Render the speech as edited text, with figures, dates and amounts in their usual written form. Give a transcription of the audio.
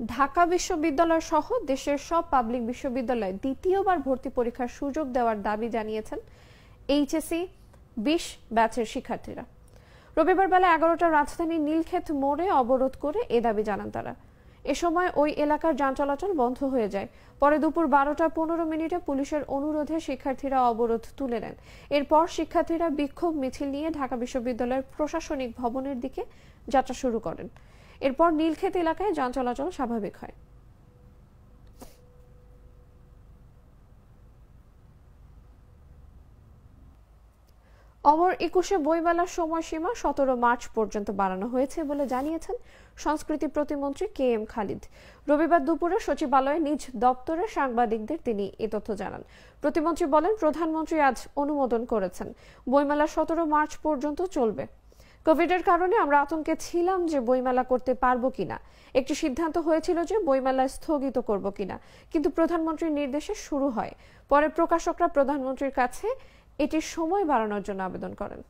ঢাকা বিশ্ববিদ্যালয় সহ দেশের সব পাবলিক বিশ্ববিদ্যালয়ে দ্বিতীয়বার ভর্তি পরীক্ষার সুযোগ দেওয়ার দাবি জানিয়েছেন এইচএসসি ২০ ব্যাচের শিক্ষার্থীরা। রবিবার বেলা ১১টা রাজধানীর নীলক্ষেত মোড়ে অবরোধ করে এ দাবি জানান তারা। এ সময় ওই এলাকার যান চলাচল বন্ধ হয়ে যায়। পরে দুপুর ১২টা ১৫ পুলিশের অনুরোধে শিক্ষার্থীরা অবরোধ তুলে নেন। এরপর শিক্ষার্থীরা বিক্ষোভ মিছিল নিয়ে ঢাকা বিশ্ববিদ্যালয়ের প্রশাসনিক ভবনের দিকে যাত্রা শুরু করেন। এরপর নীলক্ষেত এলাকায় যান চলাচল স্বাভাবিক হয়। অমর ২১ বইমেলার সময়সীমা ১৭ মার্চ পর্যন্ত বাড়ানো হয়েছে বলে জানিয়েছেন সংস্কৃতি প্রতিমন্ত্রী কে এম খালিদ। রবিবার দুপুরে সচিবালয়ে নিজ দপ্তরে সাংবাদিকদের তিনি এ তথ্য জানান। প্রতিমন্ত্রী বলেন, প্রধানমন্ত্রী আজ অনুমোদন করেছেন বইমেলা ১৭ মার্চ পর্যন্ত চলবে। কোভিডের কারণে আমরা আতঙ্কে ছিলাম যে বইমেলা করতে পারবো কিনা। একটি সিদ্ধান্ত হয়েছিল যে বইমেলা স্থগিত করব কিনা, কিন্তু প্রধানমন্ত্রীর নির্দেশে শুরু হয়। পরে প্রকাশকরা প্রধানমন্ত্রীর কাছে এটির সময় বাড়ানোর জন্য আবেদন করেন।